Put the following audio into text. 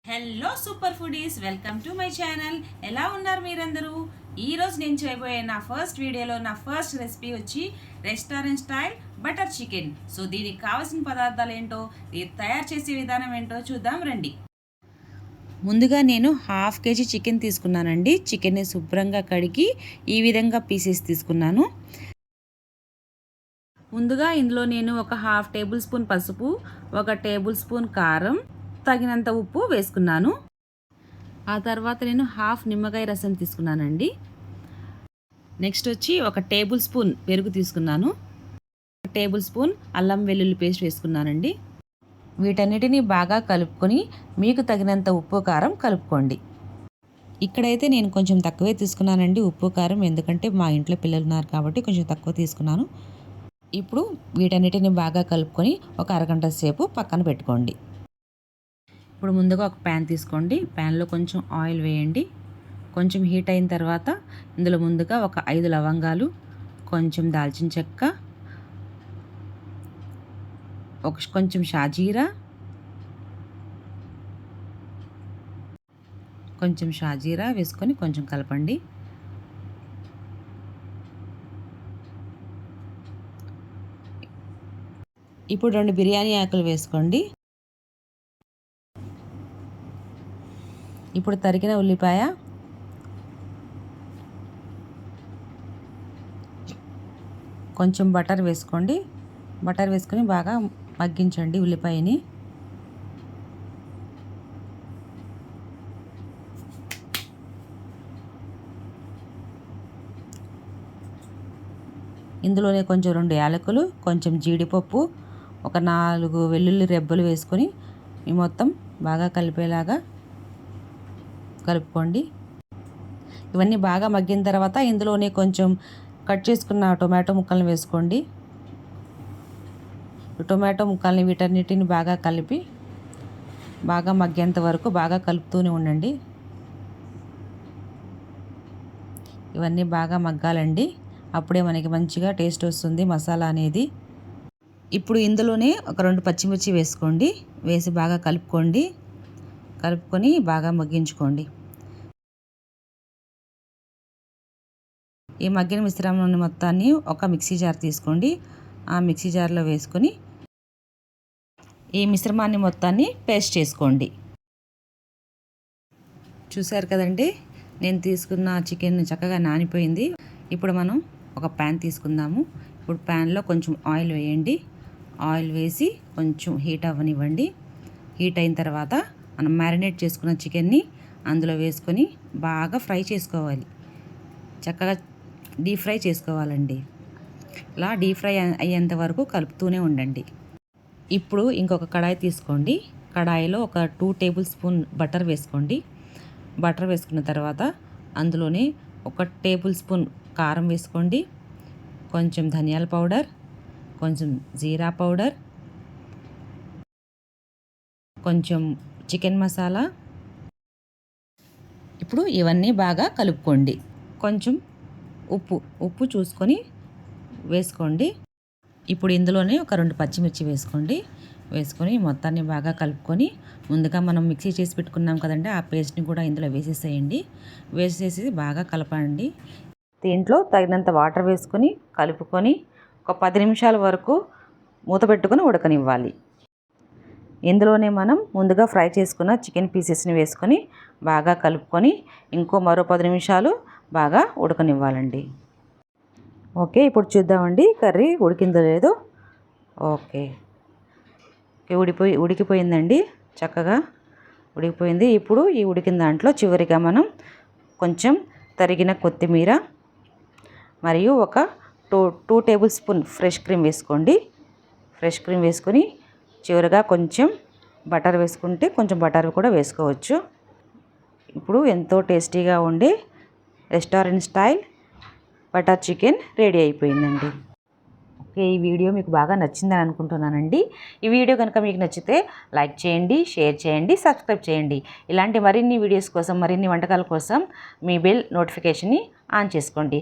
Hello super foodies, welcome to my channel. ఎలా ఉన్నారు మీరందరూ? ఈరోజు నేను చేయబోయే నా ఫస్ట్ వీడియోలో నా ఫస్ట్ రెసిపీ వచ్చి restaurant style butter chicken. So దీనికి కావాల్సిన పదార్థాలు ఏంటో, ఇది తయారు చేసే విధానం ఏంటో చూద్దాం రండి. ముందుగా నేను 1/2 kg చికెన్ తీసుకున్నానండి. చికెన్ని శుభ్రంగా కడిగి ఈ విధంగా పీసెస్ తీసుకున్నాను. ముందుగా ఇందులో నేను ఒక 1/2 టేబుల్ స్పూన్ పసుపు, 1 టేబుల్ స్పూన్ కారం, తగినంత ఉప్పు వేసుకున్నాను. ఆ తర్వాత నేను 1/2 నిమ్మకాయ రసం తీసుకున్నానండి. నెక్స్ట్ వచ్చి 1 టేబుల్ స్పూన్ పెరుగు తీసుకున్నాను. 1 టేబుల్ స్పూన్ అల్లం వెల్లుల్లి పేస్ట్ వేసుకున్నానండి. వీటన్నిటిని బాగా కలుపుకొని మీకు తగినంత ఉప్పు కారం కలుపుకోండి. ఇక్కడైతే నేను కొంచెం తక్కువే తీసుకున్నానండి ఉప్పు కారం, ఎందుకంటే మా ఇంట్లో పిల్లలు ఉన్నారు కాబట్టి కొంచెం తక్కువ తీసుకున్నాను. ఇప్పుడు వీటన్నిటిని బాగా కలుపుకొని ఒక అరగంట సేపు పక్కన పెట్టుకోండి. ఇప్పుడు ముందుగా ఒక ప్యాన్ తీసుకోండి. ప్యాన్లో కొంచెం ఆయిల్ వేయండి. కొంచెం హీట్ అయిన తర్వాత ఇందులో ముందుగా ఒక 5 లవంగాలు, కొంచెం దాల్చిన చెక్క, కొంచెం షాజీరా వేసుకొని కొంచెం కలపండి. ఇప్పుడు 2 బిర్యానీ ఆకులు వేసుకోండి. ఇప్పుడు తరిగిన ఉల్లిపాయ, కొంచెం బటర్ వేసుకోండి. బటర్ వేసుకొని బాగా మగ్గించండి ఉల్లిపాయని. ఇందులోనే కొంచెం 2 యాలకులు, కొంచెం జీడిపప్పు, ఒక 4 వెల్లుల్లి రెబ్బలు వేసుకొని ఈ మొత్తం బాగా కలిపేలాగా కలుపుకోండి. ఇవన్నీ బాగా మగ్గిన తర్వాత ఇందులోనే కొంచెం కట్ చేసుకున్న టొమాటో ముక్కల్ని వేసుకోండి. టొమాటో ముక్కల్ని వీటన్నిటిని బాగా కలిపి బాగా మగ్గేంత వరకు బాగా కలుపుతూనే ఉండండి. ఇవన్నీ బాగా మగ్గాలండి, అప్పుడే మనకి మంచిగా టేస్ట్ వస్తుంది మసాలా అనేది. ఇప్పుడు ఇందులోనే ఒక 2 పచ్చిమిర్చి వేసుకోండి. వేసి బాగా కలుపుకొని బాగా మగ్గించుకోండి. ఈ మగ్గిన మిశ్రమాన్ని మొత్తాన్ని ఒక మిక్సీ జార్ తీసుకోండి. ఆ మిక్సీ జార్లో వేసుకొని ఈ మిశ్రమాన్ని మొత్తాన్ని పేస్ట్ చేసుకోండి. చూసారు కదండి, నేను తీసుకున్న చికెన్ చక్కగా నానిపోయింది. ఇప్పుడు మనం ఒక ప్యాన్ తీసుకుందాము. ఇప్పుడు ప్యాన్లో కొంచెం ఆయిల్ వేయండి. ఆయిల్ వేసి కొంచెం హీట్ అవ్వనివ్వండి. హీట్ అయిన తర్వాత మనం మ్యారినేట్ చేసుకున్న చికెన్ని అందులో వేసుకొని బాగా ఫ్రై చేసుకోవాలి. చక్కగా డీప్ ఫ్రై చేసుకోవాలండి. ఇలా డీప్ ఫ్రై అయ్యేంత వరకు కలుపుతూనే ఉండండి. ఇప్పుడు ఇంకొక కడాయి తీసుకోండి. కడాయిలో ఒక 2 టేబుల్ స్పూన్ బటర్ వేసుకోండి. బటర్ వేసుకున్న తర్వాత అందులోనే 1 టేబుల్ స్పూన్ కారం వేసుకోండి. కొంచెం ధనియాల పౌడర్, కొంచెం జీరా పౌడర్, కొంచెం చికెన్ మసాలా. ఇప్పుడు ఇవన్నీ బాగా కలుపుకోండి. కొంచెం ఉప్పు చూసుకొని వేసుకోండి. ఇప్పుడు ఇందులోనే ఒక 2 పచ్చిమిర్చి వేసుకొని మొత్తాన్ని బాగా కలుపుకొని ముందుగా మనం మిక్సీ చేసి పెట్టుకున్నాం కదండి, ఆ పేస్ట్ని కూడా ఇందులో వేసేసి బాగా కలపండి. దీంట్లో తగినంత వాటర్ వేసుకొని కలుపుకొని ఒక 10 నిమిషాల వరకు మూత పెట్టుకొని ఉడకనివ్వాలి. ఇందులోనే మనం ముందుగా ఫ్రై చేసుకున్న చికెన్ పీసెస్ని వేసుకొని బాగా కలుపుకొని మరో 10 నిమిషాలు బాగా ఉడకనివ్వాలండి. ఓకే, ఇప్పుడు చూద్దామండి కర్రీ ఉడికిందో లేదో. ఓకే, ఉడికిపోయిందండి, చక్కగా ఉడికిపోయింది. ఇప్పుడు ఈ ఉడికిన దాంట్లో చివరిగా మనం కొంచెం తరిగిన కొత్తిమీర మరియు ఒక 2 టేబుల్ స్పూన్ ఫ్రెష్ క్రీమ్ వేసుకోండి. ఫ్రెష్ క్రీమ్ వేసుకొని చివరిగా కొంచెం బటర్ వేసుకుంటే కొంచెం బటర్ కూడా వేసుకోవచ్చు. ఇప్పుడు ఎంతో టేస్టీగా ఉండే restaurant style butter chicken ready అయిపోయిందండి. ఓకే, ఈ వీడియో మీకు బాగా నచ్చిందని అనుకుంటున్నానండి. ఈ వీడియో కనుక మీకు నచ్చితే లైక్ చేయండి, షేర్ చేయండి, సబ్స్క్రైబ్ చేయండి. ఇలాంటి మరిన్ని వీడియోస్ కోసం, మరిన్ని వంటకాల కోసం మీ బెల్ నోటిఫికేషన్ని ఆన్ చేసుకోండి.